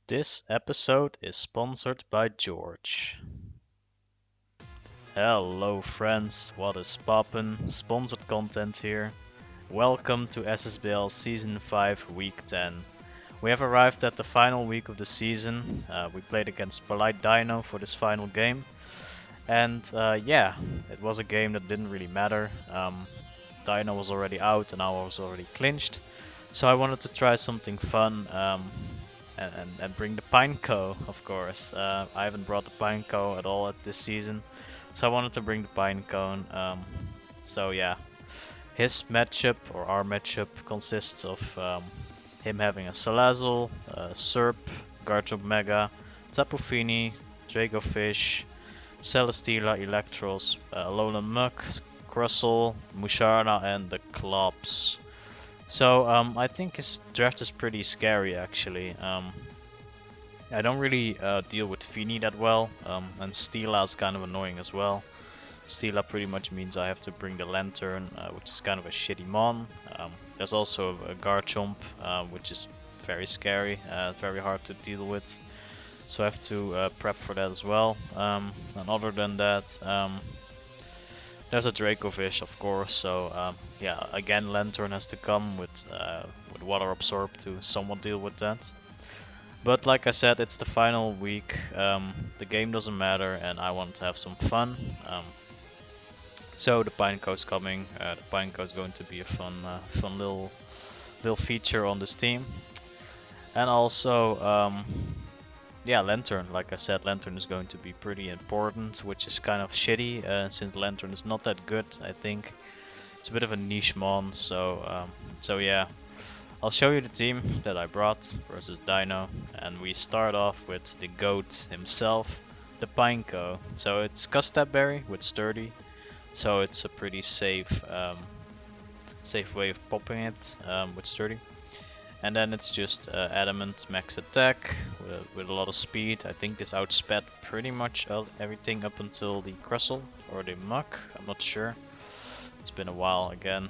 This episode is sponsored by George. Hello friends, what is poppin'? Sponsored content here. Welcome to SSBL Season 5 Week 10. We have arrived at the final week of the season. We played against Polite Dino for this final game. And yeah, it was a game that didn't really matter. Dino was already out and I was already clinched. So I wanted to try something fun and bring the Pineco, of course. I haven't brought the Pineco at all at this season, so I wanted to bring the Pinecone. So yeah, his matchup or our matchup consists of him having a Salazzle, Serp, Garchomp Mega, Tapu Fini, Dracofish, Celesteela, Electros, Alolan Muk, Crustle, Musharna, and the Klops. So I think his draft is pretty scary actually. I don't really deal with Fini that well, and Steela is kind of annoying as well. Steela pretty much means I have to bring the Lantern, which is kind of a shitty mon. There's also a Garchomp, which is very scary, very hard to deal with. So I have to prep for that as well. And other than that, there's a Dracofish, of course. So yeah, again, Lantern has to come with Water Absorb to somewhat deal with that. But like I said, it's the final week. The game doesn't matter, and I want to have some fun. So the Pineco's coming. The Pineco is going to be a fun little feature on this team. And also, yeah, Lantern. Like I said, Lantern is going to be pretty important, which is kind of shitty since Lantern is not that good. I think it's a bit of a niche mon. So yeah. I'll show you the team that I brought versus Dino, and we start off with the GOAT himself, the Pineco. So it's Custapberry with Sturdy, so it's a pretty safe way of popping it with Sturdy. And then it's just Adamant Max Attack with a lot of speed. I think this outsped pretty much everything up until the Crustle or the Muk, I'm not sure. It's been a while again.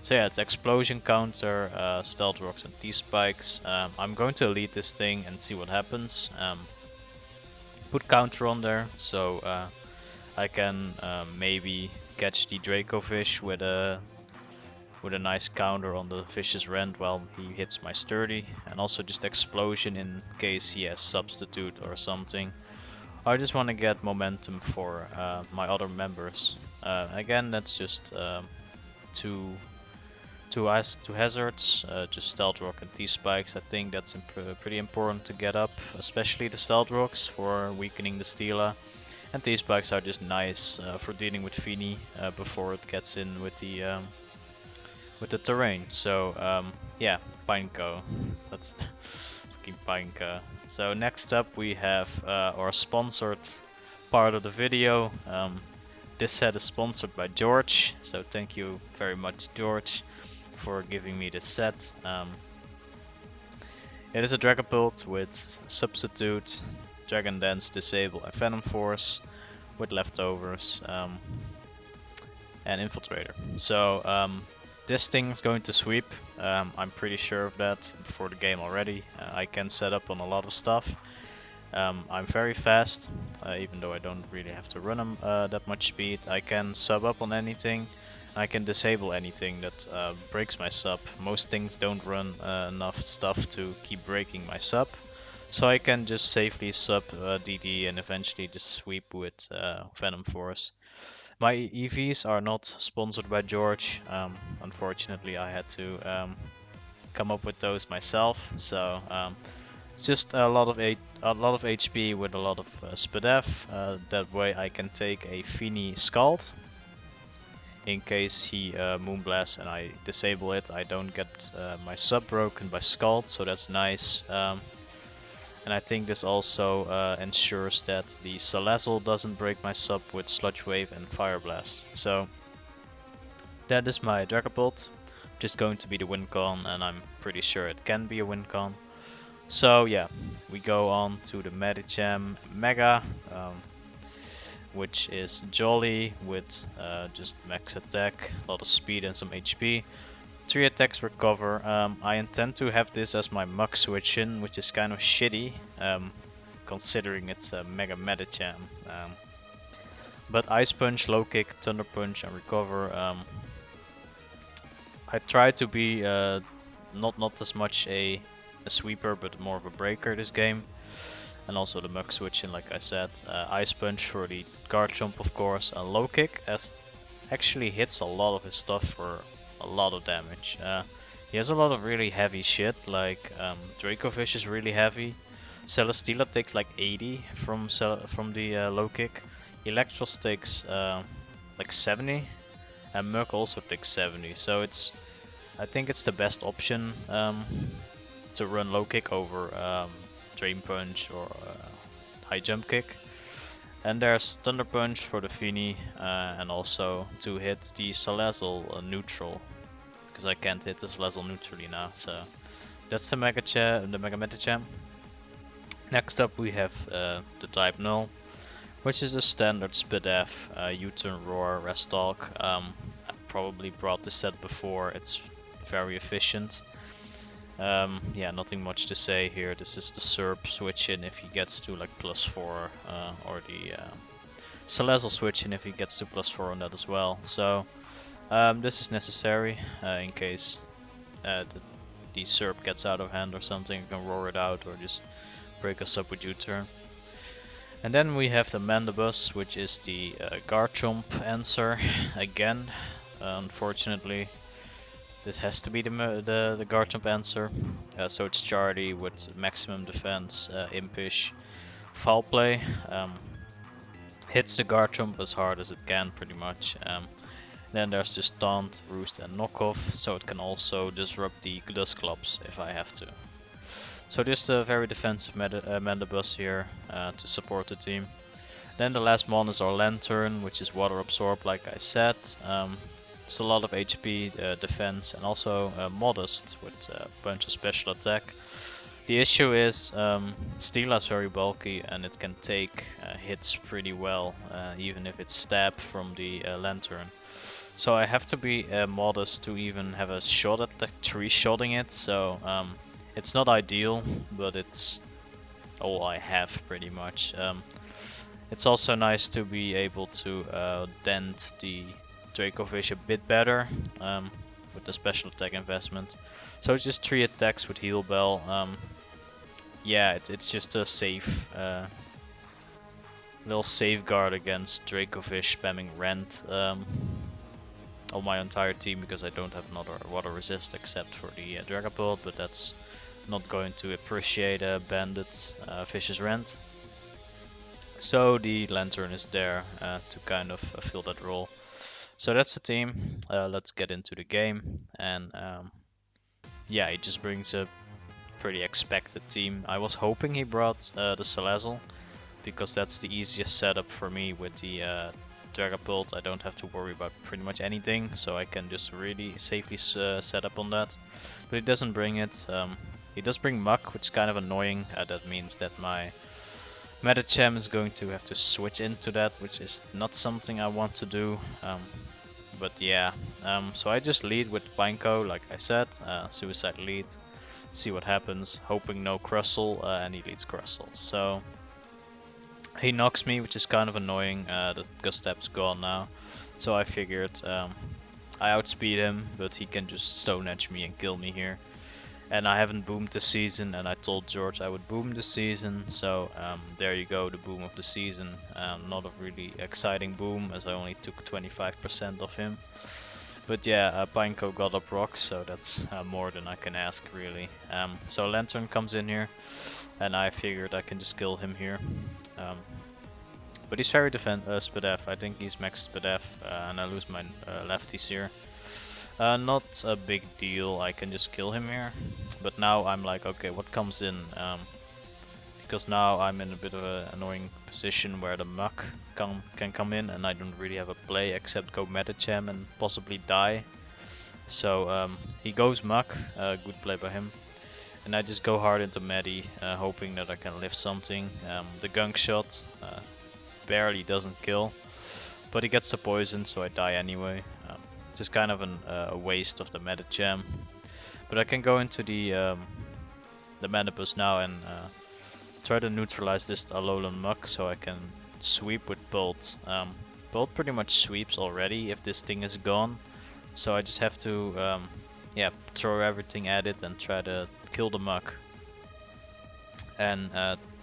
So yeah, it's Explosion counter, Stealth Rocks and T-Spikes. I'm going to elite this thing and see what happens. Put counter on there, so I can maybe catch the Dracofish with a nice counter on the fish's rend while he hits my Sturdy. And also just Explosion in case he has Substitute or something. I just want to get momentum for my other members. Again, that's just two hazards, just Stealth Rock and T-Spikes. I think that's pretty important to get up, especially the Stealth Rocks for weakening the Steela. And T-Spikes are just nice for dealing with Fini before it gets in with the terrain. So yeah, Pineco. That's the fucking Pineco. So next up we have our sponsored part of the video. This set is sponsored by George, so thank you very much, George, for giving me this set. It is a Dragapult with Substitute, Dragon Dance, Disable, and Venom Force with leftovers and Infiltrator. So this thing is going to sweep. I'm pretty sure of that before the game already. I can set up on a lot of stuff. I'm very fast, even though I don't really have to run that much speed. I can sub up on anything. I can disable anything that breaks my sub. Most things don't run enough stuff to keep breaking my sub. So I can just safely sub DD and eventually just sweep with Venom Force. My EVs are not sponsored by George. Unfortunately, I had to come up with those myself. So it's just a lot of HP with a lot of SPDF. That way I can take a Fini Scald. In case he Moonblast and I disable it, I don't get my sub broken by Scald, so that's nice. And I think this also ensures that the Salazzle doesn't break my sub with Sludge Wave and Fire Blast. So that is my Dragapult, which is going to be the win con, and I'm pretty sure it can be a win con. So yeah, we go on to the Medicham Mega, which is Jolly with just max attack, a lot of speed and some HP. 3 attacks recover. I intend to have this as my Muk switch in, which is kind of shitty, considering it's a Mega Medicham. But Ice Punch, Low Kick, Thunder Punch, and Recover. I try to be not as much a sweeper, but more of a breaker this game. And also the Muk switch in, like I said. Ice Punch for the guard jump, of course. And Low Kick actually hits a lot of his stuff for a lot of damage. He has a lot of really heavy shit, like Dracovish is really heavy. Celesteela takes like 80 from the Low Kick. Electros takes like 70, and Muk also takes 70. So I think it's the best option to run Low Kick over Drain Punch or High Jump Kick. And there's Thunder Punch for the Fini, and also to hit the Salazzle neutral, because I can't hit the Salazzle neutrally now. So that's the Mega Medicham. Next up we have the Type Null, which is a standard Spadef, U-turn, Roar, Rest Talk. I probably brought this set before. It's very efficient. Yeah, nothing much to say here. This is the SERP switch in if he gets to like +4, or the Salazzle switch in if he gets to +4 on that as well. So this is necessary in case the SERP gets out of hand or something. You can roar it out or just break us up with U-turn. And then we have the Mandibus, which is the Garchomp answer again. Unfortunately, this has to be the Garchomp answer. So it's Chardy with maximum defense, Impish, Foul Play. Hits the Garchomp as hard as it can, pretty much. Then there's just Taunt, Roost, and Knockoff, so it can also disrupt the Dusclops if I have to. So just a very defensive Mandibus here to support the team. Then the last mon is our Lantern, which is Water Absorb, like I said. It's a lot of HP, defense, and also modest with a bunch of special attack. The issue is Steela is very bulky and it can take hits pretty well, even if it's stab from the Lantern. So I have to be modest to even have a shot at the 3-shotting it. So it's not ideal, but it's all I have pretty much. It's also nice to be able to dent the Dracovish a bit better with the special attack investment. So it's just 3 attacks with Heal Bell. Yeah, it's just a safe little safeguard against Dracovish spamming Rent on my entire team, because I don't have another water resist except for the Dragapult, but that's not going to appreciate a Bandit Vicious Rent. So the Lantern is there to kind of fill that role. So that's the team. Let's get into the game. And yeah, he just brings a pretty expected team. I was hoping he brought the Salazzle, because that's the easiest setup for me with the Dragapult. I don't have to worry about pretty much anything, so I can just really safely set up on that. But he doesn't bring it. He does bring Muk, which is kind of annoying. That means that my Medicham is going to have to switch into that, which is not something I want to do. But yeah, so I just lead with Pineco, like I said, suicide lead, see what happens, hoping no Crustle, and he leads Crustle. So he knocks me, which is kind of annoying. The Gustap's gone now, so I figured I outspeed him, but he can just Stone Edge me and kill me here. And I haven't boomed this season, and I told George I would boom this season, so there you go, the boom of the season. Not a really exciting boom, as I only took 25% of him. But yeah, Pineco got up rocks, so that's more than I can ask, really. So Lantern comes in here, and I figured I can just kill him here. But he's very Spadef. I think he's max Spadef, and I lose my lefties here. Not a big deal, I can just kill him here. But now I'm like, okay, what comes in? Because now I'm in a bit of an annoying position where the Muk can come in, and I don't really have a play except go Medicham and possibly die. So he goes Muk, good play by him. And I just go hard into Medi, hoping that I can lift something. The gunk shot barely doesn't kill, but he gets the poison, so I die anyway. Just kind of a waste of the meta gem. But I can go into the Manibus now and try to neutralize this Alolan Muk so I can sweep with Bolt. Bolt pretty much sweeps already if this thing is gone. So I just have to yeah, throw everything at it and try to kill the Muk. And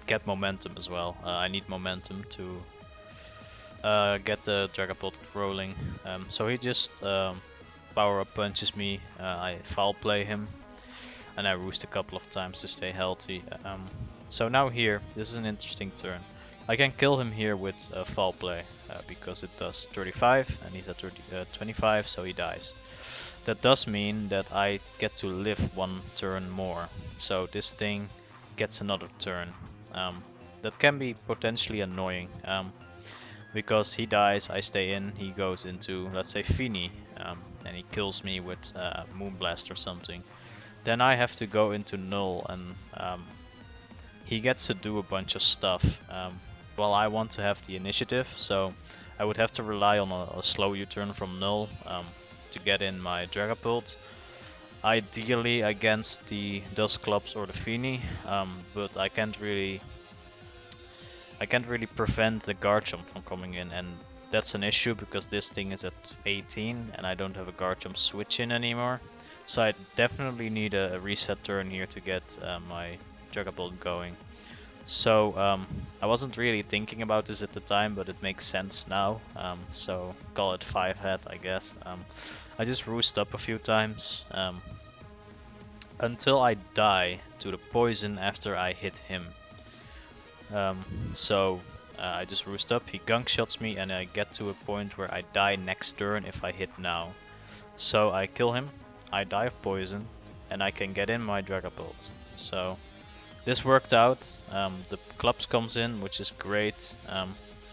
get momentum as well. I need momentum to get the Dragapult rolling. So he just power up punches me. I foul play him, and I roost a couple of times to stay healthy. So now here, this is an interesting turn. I can kill him here with foul play because it does 35 and he's at 25, so he dies. That does mean that I get to live one turn more. So this thing gets another turn. That can be potentially annoying. Because he dies, I stay in, he goes into, let's say, Fini, and he kills me with Moonblast or something. Then I have to go into Null, and he gets to do a bunch of stuff. Well, I want to have the initiative, so I would have to rely on a slow U-turn from Null to get in my Dragapult. Ideally against the Dusclops or the Fini, but I can't really prevent the Garchomp from coming in, and that's an issue because this thing is at 18 and I don't have a Garchomp switch in anymore. So I definitely need a reset turn here to get my Dragapult going. So I wasn't really thinking about this at the time, but it makes sense now. So call it 5-head, I guess. I just roost up a few times until I die to the poison after I hit him. So I just roost up, he gunk shots me, and I get to a point where I die next turn if I hit now. So I kill him, I die of poison, and I can get in my Dragapult. So this worked out. The Clubs comes in, which is great,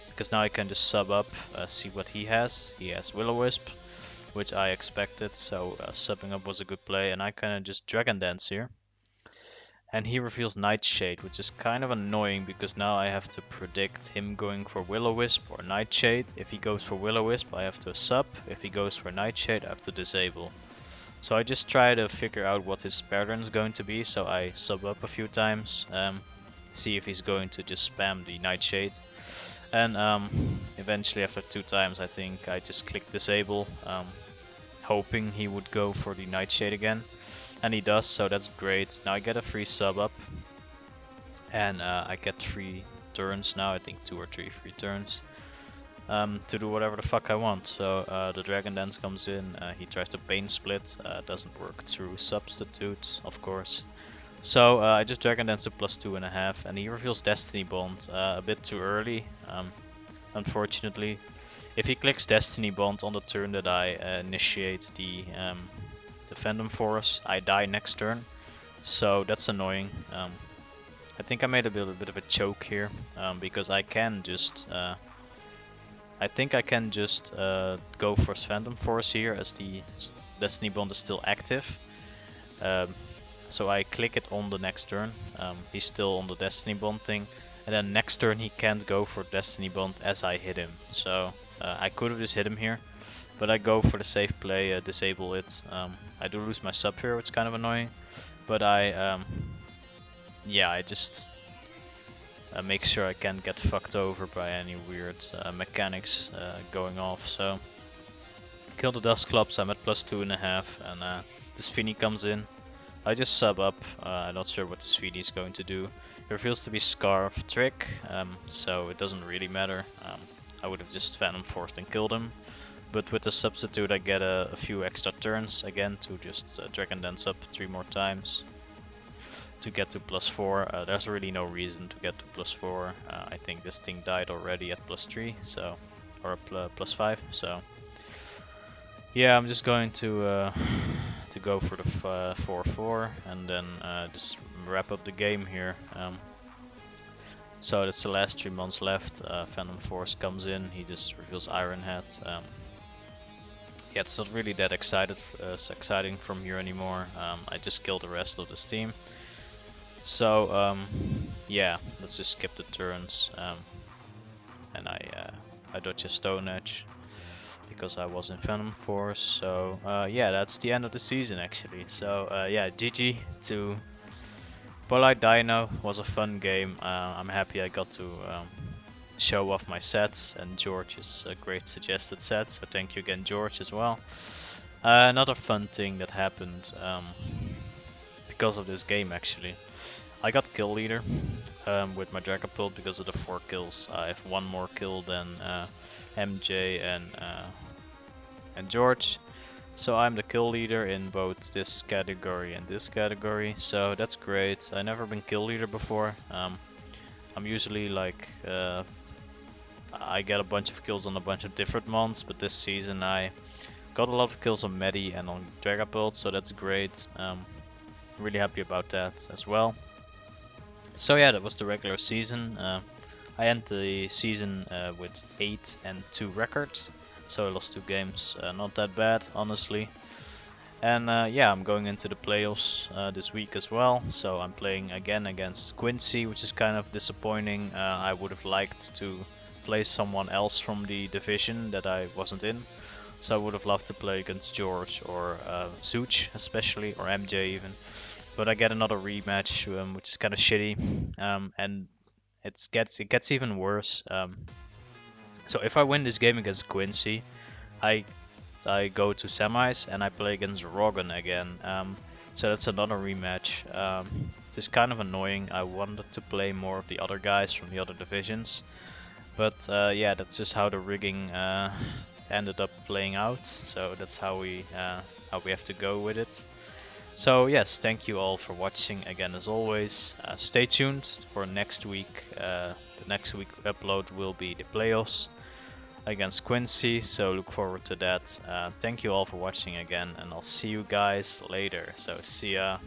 because now I can just sub up, see what he has. He has Will-O-Wisp, which I expected, so subbing up was a good play, and I kind of just Dragon Dance here. And he reveals Nightshade, which is kind of annoying because now I have to predict him going for Will-O-Wisp or Nightshade. If he goes for Will-O-Wisp, I have to sub. If he goes for Nightshade, I have to disable. So I just try to figure out what his pattern is going to be, so I sub up a few times, see if he's going to just spam the Nightshade. And eventually after 2 times I think I just click disable, hoping he would go for the Nightshade again. And he does, so that's great. Now I get a free sub up, and I get 3 turns now, I think 2 or 3 free turns, to do whatever the fuck I want. So the Dragon Dance comes in, he tries to Bane Split, doesn't work through Substitute, of course. So I just Dragon Dance to +2.5, and he reveals Destiny Bond a bit too early, unfortunately. If he clicks Destiny Bond on the turn that I initiate the Phantom Force, I die next turn, so that's annoying. I think I made a bit of a choke here, because I can just I think I can just go for Phantom Force here as the Destiny Bond is still active. So I click it on the next turn. He's still on the Destiny Bond thing, and then next turn he can't go for Destiny Bond as I hit him. So I could have just hit him here, but I go for the safe play, disable it. I do lose my sub here, which is kind of annoying, but I just make sure I can't get fucked over by any weird mechanics going off. So kill the Dusclops, I'm at +2.5, and this Fini comes in. I just sub up, I'm not sure what this Fini is going to do. It reveals to be Scarf Trick, so it doesn't really matter. I would have just Phantom Forced and killed him. But with the substitute I get a few extra turns again to just Dragon Dance up 3 more times to get to +4. There's really no reason to get to +4. I think this thing died already at +3, so, or +5. So yeah, I'm just going to go for the 4-4 and then just wrap up the game here. So that's the last 3 months left. Phantom Force comes in, he just reveals Iron Head. Yeah, it's not really that exciting from here anymore. I just killed the rest of this team. So yeah, let's just skip the turns. And I dodge a Stone Edge. because I was in Venom Force. So yeah, that's the end of the season actually. So yeah, GG to Polite Dino. Was a fun game. I'm happy I got to show off my sets, and George is a great suggested set. So thank you again, George, as well. Another fun thing that happened because of this game actually. I got kill leader with my Dragapult because of the 4 kills. I have 1 more kill than MJ and George. So I'm the kill leader in both this category and this category. So that's great. I've never been kill leader before. I'm usually like I get a bunch of kills on a bunch of different mons, but this season I got a lot of kills on Medi and on Dragapult, so that's great. Really happy about that as well. So yeah, that was the regular season. I ended the season with 8 and 2 records, so I lost 2 games. Not that bad, honestly. And yeah, I'm going into the playoffs this week as well. So I'm playing again against Quincy, which is kind of disappointing. I would have liked to play someone else from the division that I wasn't in. So I would have loved to play against George or Such especially, or MJ even. But I get another rematch, which is kind of shitty, and it gets even worse. So if I win this game against Quincy, I go to semis and I play against Rogan again. So that's another rematch. It's kind of annoying. I wanted to play more of the other guys from the other divisions, but yeah, that's just how the rigging ended up playing out. So that's how we have to go with it. So yes, thank you all for watching again as always. Stay tuned for next week. The next week upload will be the playoffs against Quincy, so look forward to that. Thank you all for watching again, and I'll see you guys later. So see ya.